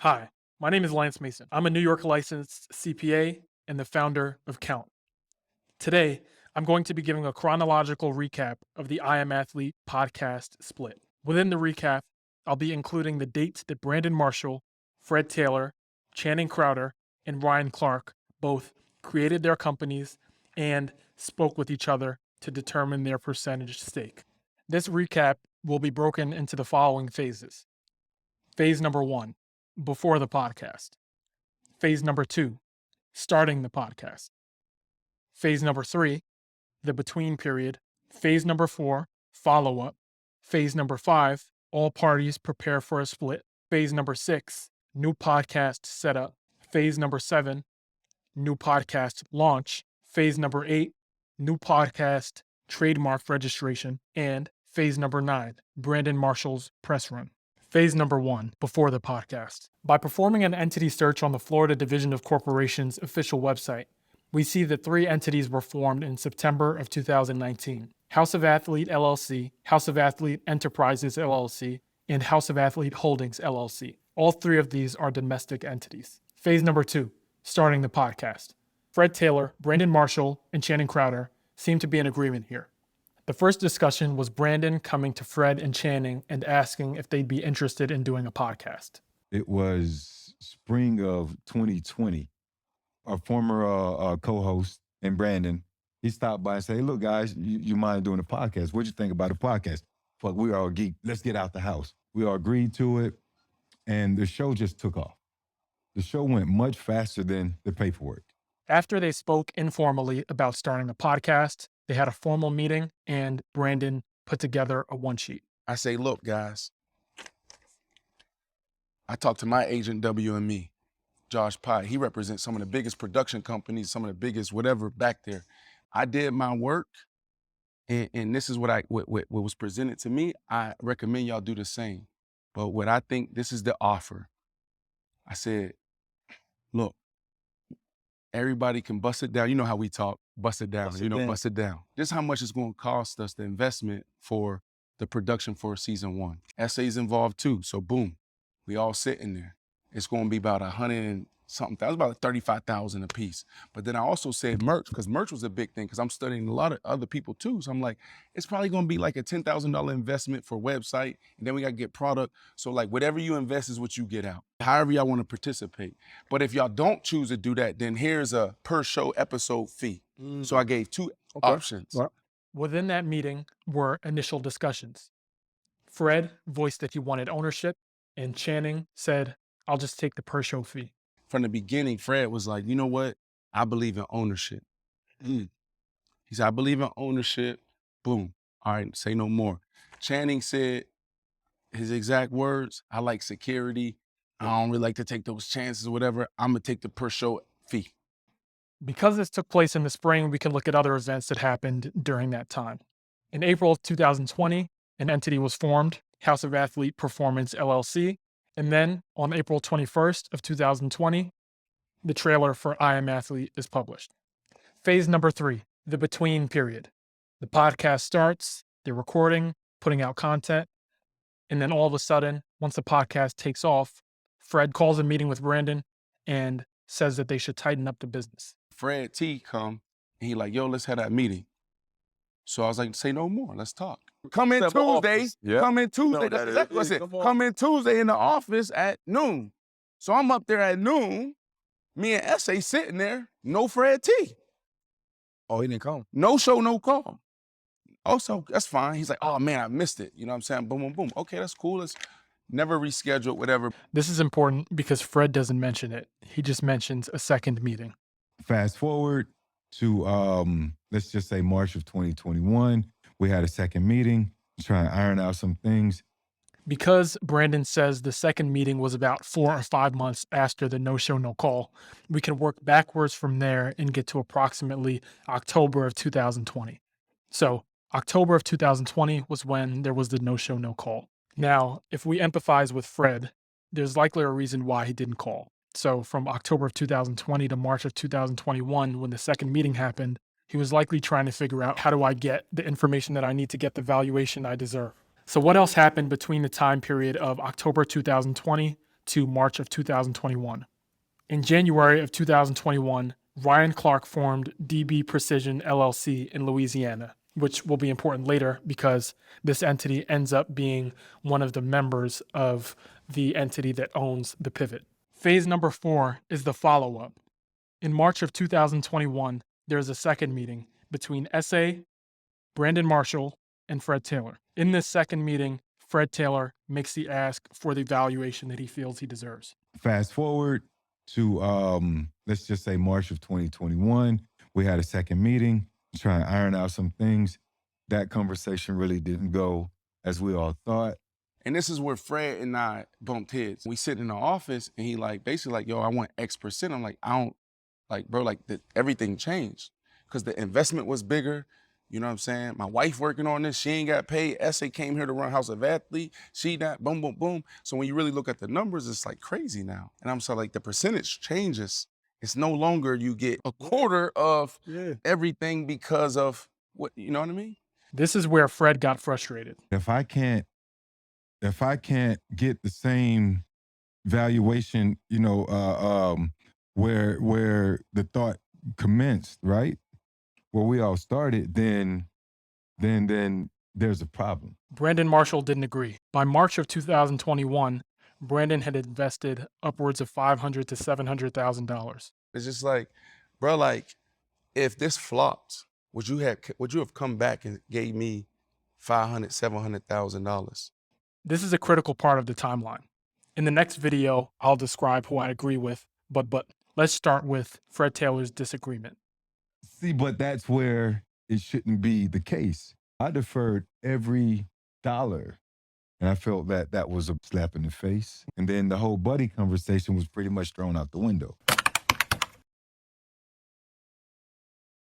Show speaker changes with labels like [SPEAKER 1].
[SPEAKER 1] Hi, my name is Lance Mason. I'm a New York licensed CPA and the founder of Count. Today, I'm going to be giving a chronological recap of the I Am Athlete podcast split. Within the recap, I'll be including the dates that Brandon Marshall, Fred Taylor, Channing Crowder, and Ryan Clark both created their companies and spoke with each other to determine their percentage stake. This recap will be broken into the following phases. Phase number 1, before the podcast. Phase number 2, starting the podcast. Phase number 3, the between period. Phase number 4, follow up. Phase number 5, all parties prepare for a split. Phase number 6, new podcast setup. Phase number 7, new podcast launch. Phase number 8, new podcast trademark registration. And phase number 9, Brandon Marshall's press run. Phase number 1, before the podcast. By performing an entity search on the Florida Division of Corporations official website, we see that 3 entities were formed in September of 2019. House of Athlete LLC, House of Athlete Enterprises LLC, and House of Athlete Holdings LLC. All 3 of these are domestic entities. Phase number 2, starting the podcast. Fred Taylor, Brandon Marshall, and Channing Crowder seem to be in agreement here. The first discussion was Brandon coming to Fred and Channing and asking if they'd be interested in doing a podcast.
[SPEAKER 2] It was spring of 2020. Our former co-host and Brandon, he stopped by and said, "Hey, look, guys, you mind doing a podcast? What'd you think about a podcast?" Fuck, we all geek. Let's get out the house. We all agreed to it, and the show just took off. The show went much faster than the paperwork.
[SPEAKER 1] After they spoke informally about starting a podcast, they had a formal meeting and Brandon put together a one sheet.
[SPEAKER 3] I say, look, guys, I talked to my agent, WME, Josh Pye. He represents some of the biggest production companies, some of the biggest whatever back there. I did my work, and this is what was presented to me. I recommend y'all do the same. But what I think, this is the offer. I said, look, everybody can bust it down. You know how we talk, bust it down, bust it down. This is how much it's going to cost us, the investment for the production for season 1. SA's involved too, so boom, we all sitting there. It's going to be about 100 and something thousand, about 35,000 a piece. But then I also said merch, because merch was a big thing, because I'm studying a lot of other people too. So I'm like, it's probably going to be like a $10,000 investment for website, and then we got to get product. So like whatever you invest is what you get out, however y'all want to participate. But if y'all don't choose to do that, then here's a per show episode fee. So I gave 2 options.
[SPEAKER 1] Well, within that meeting were initial discussions. Fred voiced that he wanted ownership, and Channing said, "I'll just take the per show fee."
[SPEAKER 3] From the beginning, Fred was like, you know what? I believe in ownership. He said, I believe in ownership. Boom. All right, say no more. Channing said his exact words, I like security. I don't really like to take those chances or whatever. I'm going to take the per show fee.
[SPEAKER 1] Because this took place in the spring, we can look at other events that happened during that time. In April of 2020, an entity was formed, House of Athlete Performance LLC. And then on April 21st of 2020, the trailer for I Am Athlete is published. Phase number 3, the between period. The podcast starts, they're recording, putting out content, and then all of a sudden, once the podcast takes off, Fred calls a meeting with Brandon and says that they should tighten up the business.
[SPEAKER 3] Fred T come, and he like, yo, let's have that meeting. So I was like, say no more, let's talk. Come in Tuesday, come in Tuesday. That's exactly what I said. Come in Tuesday in the office at noon. So I'm up there at noon, me and S.A. sitting there, no Fred T.
[SPEAKER 4] Oh, he didn't come?
[SPEAKER 3] No show, no call. Also, that's fine. He's like, oh man, I missed it. You know what I'm saying? Boom, boom, boom. Okay, that's cool. Let's never reschedule, whatever.
[SPEAKER 1] This is important because Fred doesn't mention it. He just mentions a second meeting.
[SPEAKER 2] Fast forward to, let's just say March of 2021. We had a second meeting to try and iron out some things.
[SPEAKER 1] Because Brandon says the second meeting was about 4 or 5 months after the no show, no call, we can work backwards from there and get to approximately October of 2020. So October of 2020 was when there was the no show, no call. Now, if we empathize with Fred, there's likely a reason why he didn't call. So from October of 2020 to March of 2021, when the second meeting happened, he was likely trying to figure out, how do I get the information that I need to get the valuation I deserve? So what else happened between the time period of October 2020 to March of 2021. In January of 2021, Ryan Clark formed DB Precision LLC in Louisiana, which will be important later because this entity ends up being one of the members of the entity that owns the pivot. Phase number 4 is the follow-up. In March of 2021, there's a second meeting between SA, Brandon Marshall, and Fred Taylor. In this second meeting, Fred Taylor makes the ask for the valuation that he feels he deserves.
[SPEAKER 2] Fast forward to let's just say March of 2021, we had a second meeting to try and iron out some things. That conversation really didn't go as we all thought.
[SPEAKER 3] And this is where Fred and I bumped heads. We sit in the office and he like basically like, yo, I want X percent. I'm like, I don't, like, bro, like everything changed because the investment was bigger. You know what I'm saying? My wife working on this, she ain't got paid. SA came here to run House of Athlete. She not, boom, boom, boom. So when you really look at the numbers, it's like crazy now. And I'm so like, the percentage changes. It's no longer you get a quarter of everything because of what, you know what I mean?
[SPEAKER 1] This is where Fred got frustrated.
[SPEAKER 2] If I can't get the same valuation, you know, where the thought commenced, right? Where we all started, then there's a problem.
[SPEAKER 1] Brandon Marshall didn't agree. By March of 2021, Brandon had invested upwards of $500,000 to $700,000.
[SPEAKER 3] It's just like, bro, like if this flopped, would you have come back and gave me $500,000, $700,000?
[SPEAKER 1] This is a critical part of the timeline. In the next video, I'll describe who I agree with, but let's start with Fred Taylor's disagreement.
[SPEAKER 2] See, but that's where it shouldn't be the case. I deferred every dollar, and I felt that was a slap in the face. And then the whole buddy conversation was pretty much thrown out the window.